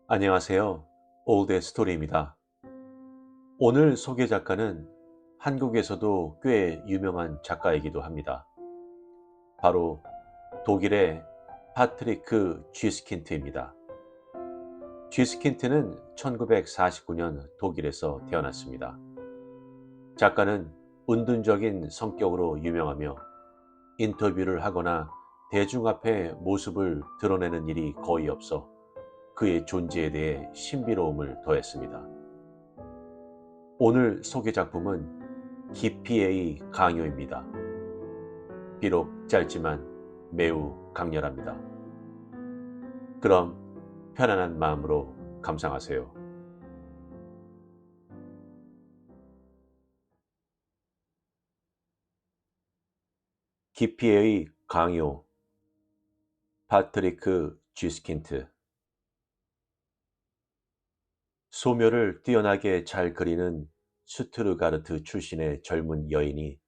안녕하세요. 올드의 스토리입니다. 오늘 소개 작가는 한국에서도 꽤 유명한 작가이기도 합니다. 바로 독일의 파트리크 쥐스킨트입니다. 쥐스킨트는 1949년 독일에서 태어났습니다. 작가는 은둔적인 성격으로 유명하며 인터뷰를 하거나 대중 앞에 모습을 드러내는 일이 거의 없어 그의 존재에 대해 신비로움을 더했습니다. 오늘 소개 작품은 기피의 강요입니다. 비록 짧지만 매우 강렬합니다. 그럼 편안한 마음으로 감상하세요. 기피의 강요, 파트리크 쥐스킨트. 소묘를 뛰어나게 잘 그리는 슈투르가르트 출신의 젊은 여인이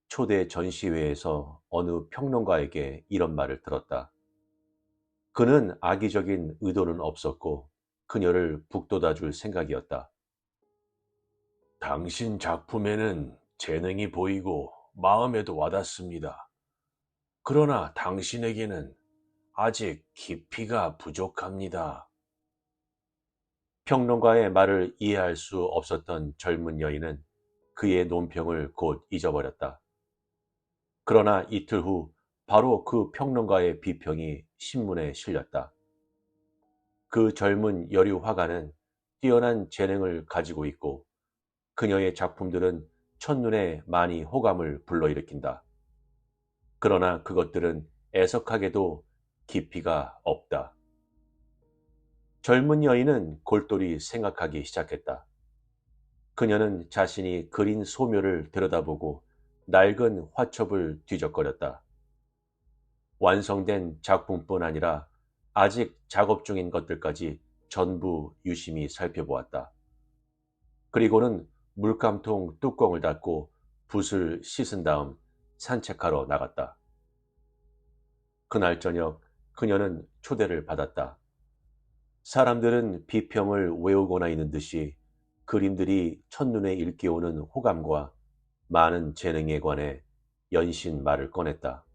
초대 전시회에서 어느 평론가에게 이런 말을 들었다. 그는 악의적인 의도는 없었고 그녀를 북돋아 줄 생각이었다. 당신 작품에는 재능이 보이고 마음에도 와닿습니다. 그러나 당신에게는 아직 깊이가 부족합니다. 평론가의 말을 이해할 수 없었던 젊은 여인은 그의 논평을 곧 잊어버렸다. 그러나 이틀 후 바로 그 평론가의 비평이 신문에 실렸다. 그 젊은 여류 화가는 뛰어난 재능을 가지고 있고 그녀의 작품들은 첫눈에 많이 호감을 불러일으킨다. 그러나 그것들은 애석하게도 깊이가 없다. 젊은 여인은 골똘히 생각하기 시작했다. 그녀는 자신이 그린 소묘를 들여다보고 낡은 화첩을 뒤적거렸다. 완성된 작품뿐 아니라 아직 작업 중인 것들까지 전부 유심히 살펴보았다. 그리고는 물감통 뚜껑을 닫고 붓을 씻은 다음 산책하러 나갔다. 그날 저녁 그녀는 초대를 받았다. 사람들은 비평을 외우거나 있는 듯이 그림들이 첫눈에 일깨우는 호감과 많은 재능에 관해 연신 말을 꺼냈다.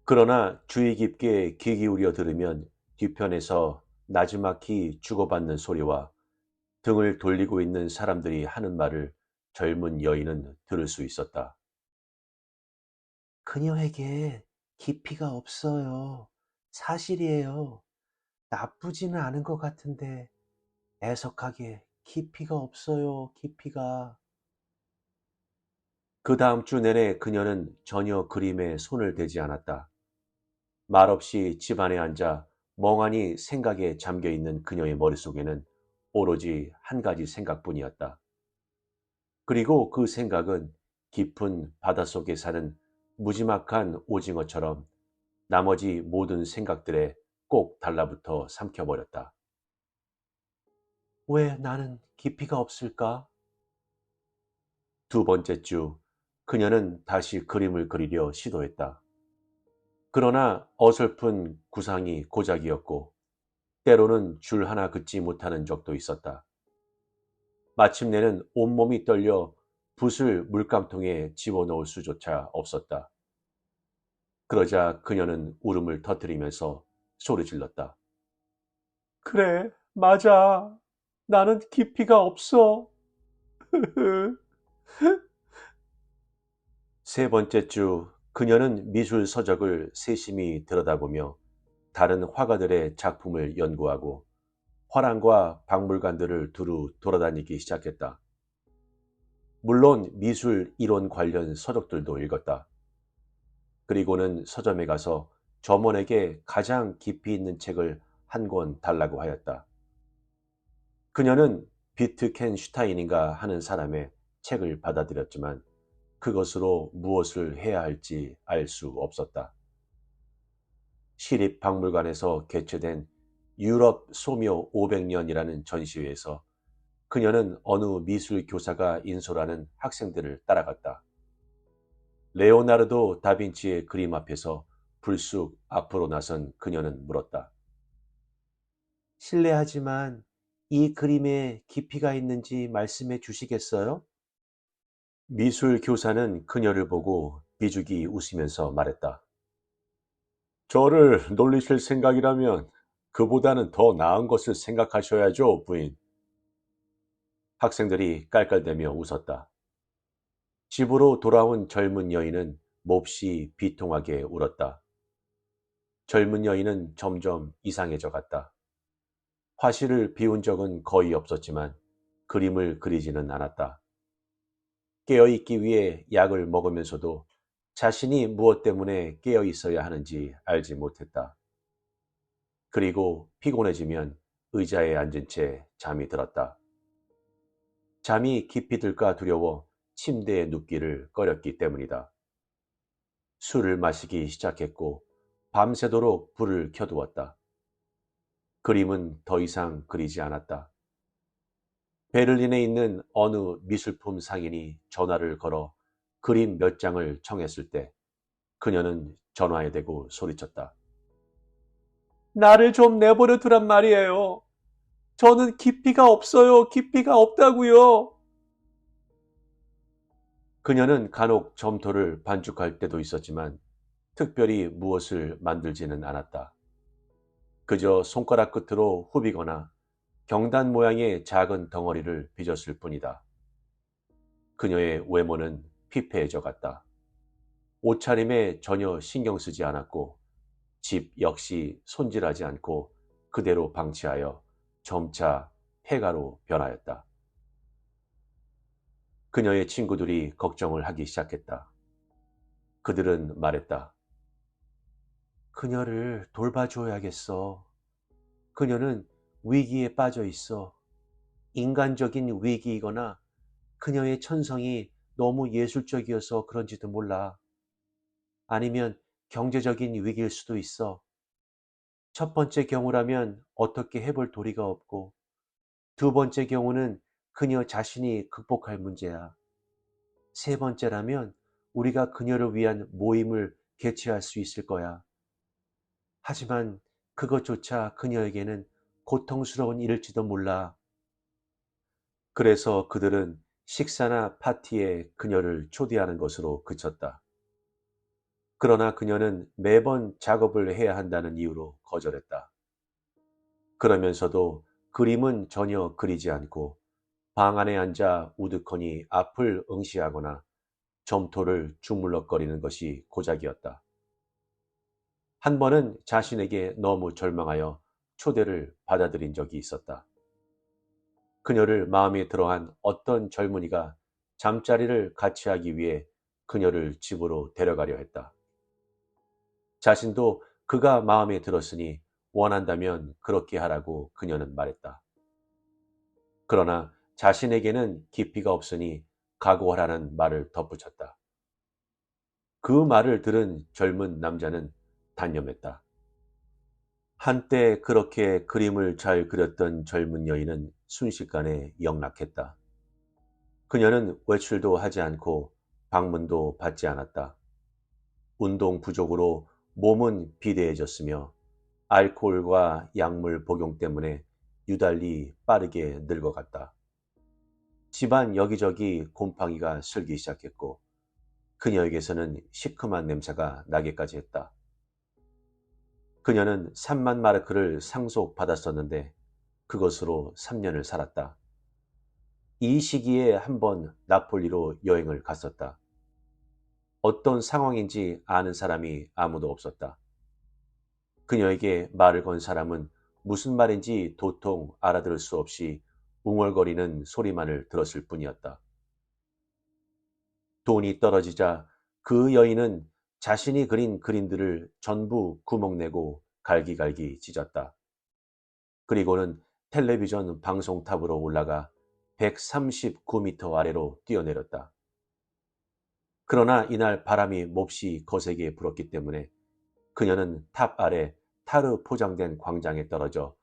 그러나 주의 깊게 귀 기울여 들으면 뒤편에서 나지막히 주고받는 소리와 등을 돌리고 있는 사람들이 하는 말을 젊은 여인은 들을 수 있었다. 그녀에게 깊이가 없어요. 사실이에요. 나쁘지는 않은 것 같은데 애석하게 깊이가 없어요. 깊이가. 그 다음 주 내내 그녀는 전혀 그림에 손을 대지 않았다. 말없이 집안에 앉아 멍하니 생각에 잠겨 있는 그녀의 머릿속에는 오로지 한 가지 생각뿐이었다. 그리고 그 생각은 깊은 바닷속에 사는 무지막한 오징어처럼 나머지 모든 생각들에 꼭 달라붙어 삼켜버렸다. 왜 나는 깊이가 없을까? 두 번째 주, 그녀는 다시 그림을 그리려 시도했다. 그러나 어설픈 구상이 고작이었고, 때로는 줄 하나 긋지 못하는 적도 있었다. 마침내는 온몸이 떨려 붓을 물감통에 집어넣을 수조차 없었다. 그러자 그녀는 울음을 터뜨리면서 소리 질렀다. 그래, 맞아. 나는 깊이가 없어. 세 번째 주, 그녀는 미술 서적을 세심히 들여다보며 다른 화가들의 작품을 연구하고 화廊과 박물관들을 두루 돌아다니기 시작했다. 물론 미술 이론 관련 서적들도 읽었다. 그리고는 서점에 가서 점원에게 가장 깊이 있는 책을 한 권 달라고 하였다. 그녀는 비트켄슈타인인가 하는 사람의 책을 받아들였지만 그것으로 무엇을 해야 할지 알 수 없었다. 시립박물관에서 개최된 유럽 소묘 500년이라는 전시회에서 그녀는 어느 미술 교사가 인솔하는 학생들을 따라갔다. 레오나르도 다빈치의 그림 앞에서 불쑥 앞으로 나선 그녀는 물었다. 실례하지만 이 그림에 깊이가 있는지 말씀해 주시겠어요? 미술 교사는 그녀를 보고 비죽이 웃으면서 말했다. 저를 놀리실 생각이라면 그보다는 더 나은 것을 생각하셔야죠, 부인. 학생들이 깔깔대며 웃었다. 집으로 돌아온 젊은 여인은 몹시 비통하게 울었다. 젊은 여인은 점점 이상해져 갔다. 화실을 비운 적은 거의 없었지만 그림을 그리지는 않았다. 깨어있기 위해 약을 먹으면서도 자신이 무엇 때문에 깨어 있어야 하는지 알지 못했다. 그리고 피곤해지면 의자에 앉은 채 잠이 들었다. 잠이 깊이 들까 두려워 침대에 눕기를 꺼렸기 때문이다. 술을 마시기 시작했고 밤새도록 불을 켜두었다. 그림은 더 이상 그리지 않았다. 베를린에 있는 어느 미술품 상인이 전화를 걸어 그림 몇 장을 청했을 때 그녀는 전화에 대고 소리쳤다. 나를 좀 내버려 두란 말이에요. 저는 깊이가 없어요. 깊이가 없다고요. 그녀는 간혹 점토를 반죽할 때도 있었지만 특별히 무엇을 만들지는 않았다. 그저 손가락 끝으로 후비거나 경단 모양의 작은 덩어리를 빚었을 뿐이다. 그녀의 외모는 피폐해져 갔다. 옷차림에 전혀 신경 쓰지 않았고 집 역시 손질하지 않고 그대로 방치하여 점차 폐가로 변하였다. 그녀의 친구들이 걱정을 하기 시작했다. 그들은 말했다. 그녀를 돌봐줘야겠어. 그녀는 위기에 빠져 있어. 인간적인 위기이거나 그녀의 천성이 너무 예술적이어서 그런지도 몰라. 아니면 경제적인 위기일 수도 있어. 첫 번째 경우라면 어떻게 해볼 도리가 없고, 두 번째 경우는 그녀 자신이 극복할 문제야. 세 번째라면 우리가 그녀를 위한 모임을 개최할 수 있을 거야. 하지만 그것조차 그녀에게는 고통스러운 일일지도 몰라. 그래서 그들은 식사나 파티에 그녀를 초대하는 것으로 그쳤다. 그러나 그녀는 매번 작업을 해야 한다는 이유로 거절했다. 그러면서도 그림은 전혀 그리지 않고 방 안에 앉아 우두커니 앞을 응시하거나 점토를 주물럭거리는 것이 고작이었다. 한 번은 자신에게 너무 절망하여 초대를 받아들인 적이 있었다. 그녀를 마음에 들어한 어떤 젊은이가 잠자리를 같이 하기 위해 그녀를 집으로 데려가려 했다. 자신도 그가 마음에 들었으니 원한다면 그렇게 하라고 그녀는 말했다. 그러나 자신에게는 깊이가 없으니 각오하라는 말을 덧붙였다. 그 말을 들은 젊은 남자는 단념했다. 한때 그렇게 그림을 잘 그렸던 젊은 여인은 순식간에 영락했다. 그녀는 외출도 하지 않고 방문도 받지 않았다. 운동 부족으로 몸은 비대해졌으며 알코올과 약물 복용 때문에 유달리 빠르게 늙어갔다. 집안 여기저기 곰팡이가 슬기 시작했고 그녀에게서는 시큼한 냄새가 나기까지 했다. 그녀는 3만 마르크를 상속받았었는데 그것으로 3년을 살았다. 이 시기에 한 번 나폴리로 여행을 갔었다. 어떤 상황인지 아는 사람이 아무도 없었다. 그녀에게 말을 건 사람은 무슨 말인지 도통 알아들을 수 없이 웅얼거리는 소리만을 들었을 뿐이었다. 돈이 떨어지자 그 여인은 자신이 그린 그림들을 전부 구멍내고 갈기갈기 찢었다. 그리고는 텔레비전 방송탑으로 올라가 139m 아래로 뛰어내렸다. 그러나 이날 바람이 몹시 거세게 불었기 때문에 그녀는 탑 아래 타르 포장된 광장에 떨어져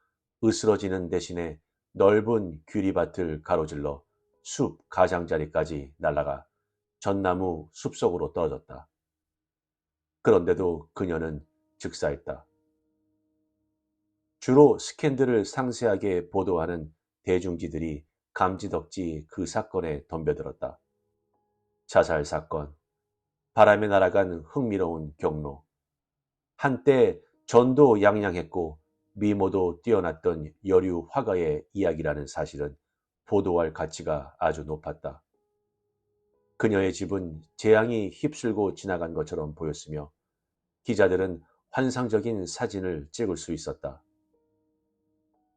으스러지는 대신에 넓은 귀리밭을 가로질러 숲 가장자리까지 날아가 전나무 숲속으로 떨어졌다. 그런데도 그녀는 즉사했다. 주로 스캔들을 상세하게 보도하는 대중지들이 감지덕지 그 사건에 덤벼들었다. 자살 사건, 바람에 날아간 흥미로운 경로, 한때 전도 양양했고 미모도 뛰어났던 여류 화가의 이야기라는 사실은 보도할 가치가 아주 높았다. 그녀의 집은 재앙이 휩쓸고 지나간 것처럼 보였으며 기자들은 환상적인 사진을 찍을 수 있었다.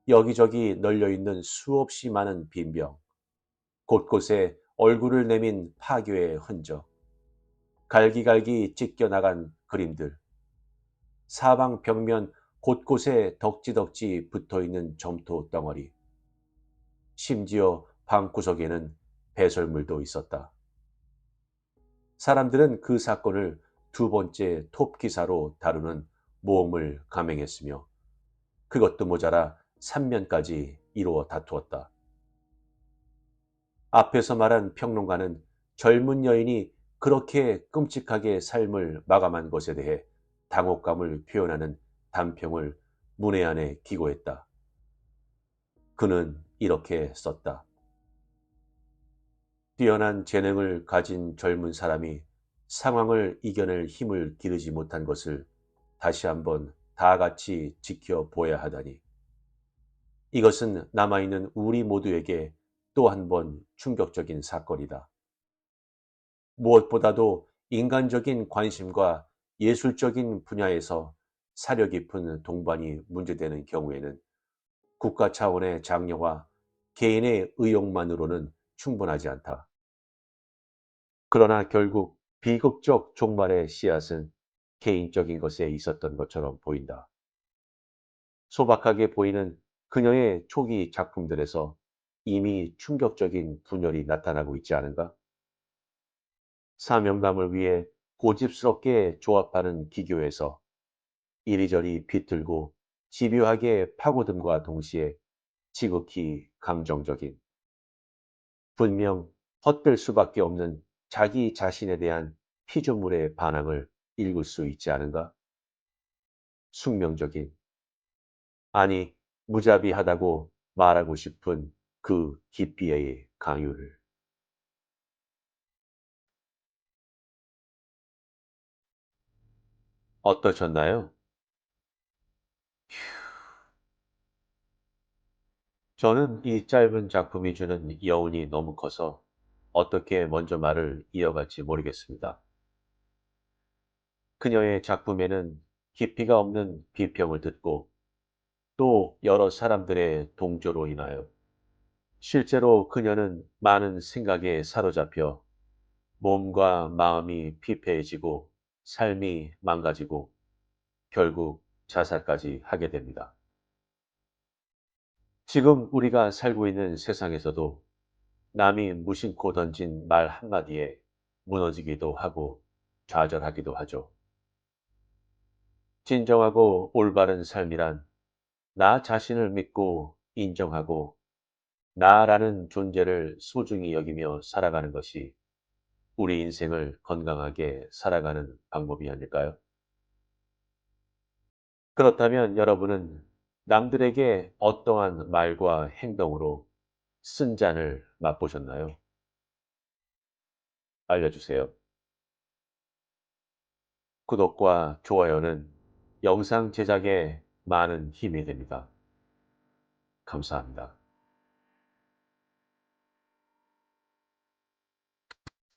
여기저기 널려있는 수없이 많은 빈병, 곳곳에 얼굴을 내민 파괴의 흔적, 갈기갈기 찢겨나간 그림들, 사방 벽면 곳곳에 덕지덕지 붙어있는 점토 덩어리, 심지어 방구석에는 배설물도 있었다. 사람들은 그 사건을 두 번째 톱 기사로 다루는 모험을 감행했으며 그것도 모자라 3면까지 이루어 다투었다. 앞에서 말한 평론가는 젊은 여인이 그렇게 끔찍하게 삶을 마감한 것에 대해 당혹감을 표현하는 단평을 문외한에 기고했다. 그는 이렇게 썼다. 뛰어난 재능을 가진 젊은 사람이 상황을 이겨낼 힘을 기르지 못한 것을 다시 한번 다 같이 지켜보아야 하다니. 이것은 남아있는 우리 모두에게 또 한 번 충격적인 사건이다. 무엇보다도 인간적인 관심과 예술적인 분야에서 사려 깊은 동반이 문제되는 경우에는 국가 차원의 장려와 개인의 의욕만으로는 충분하지 않다. 그러나 결국 비극적 종말의 씨앗은 개인적인 것에 있었던 것처럼 보인다. 소박하게 보이는 그녀의 초기 작품들에서 이미 충격적인 분열이 나타나고 있지 않은가? 사명감을 위해 고집스럽게 조합하는 기교에서 이리저리 비틀고 집요하게 파고듦과 동시에 지극히 감정적인, 분명 헛될 수밖에 없는 자기 자신에 대한 피조물의 반항을 읽을 수 있지 않은가? 숙명적인, 아니 무자비하다고 말하고 싶은 그 깊이의 강요를. 어떠셨나요? 저는 이 짧은 작품이 주는 여운이 너무 커서 어떻게 먼저 말을 이어갈지 모르겠습니다. 그녀의 작품에는 깊이가 없는 비평을 듣고 또 여러 사람들의 동조로 인하여 실제로 그녀는 많은 생각에 사로잡혀 몸과 마음이 피폐해지고 삶이 망가지고 결국 자살까지 하게 됩니다. 지금 우리가 살고 있는 세상에서도 남이 무심코 던진 말 한마디에 무너지기도 하고 좌절하기도 하죠. 진정하고 올바른 삶이란 나 자신을 믿고 인정하고 나라는 존재를 소중히 여기며 살아가는 것이 우리 인생을 건강하게 살아가는 방법이 아닐까요? 그렇다면 여러분은 남들에게 어떠한 말과 행동으로 쓴 잔을 맛보셨나요? 알려주세요. 구독과 좋아요는 영상 제작에 많은 힘이 됩니다. 감사합니다.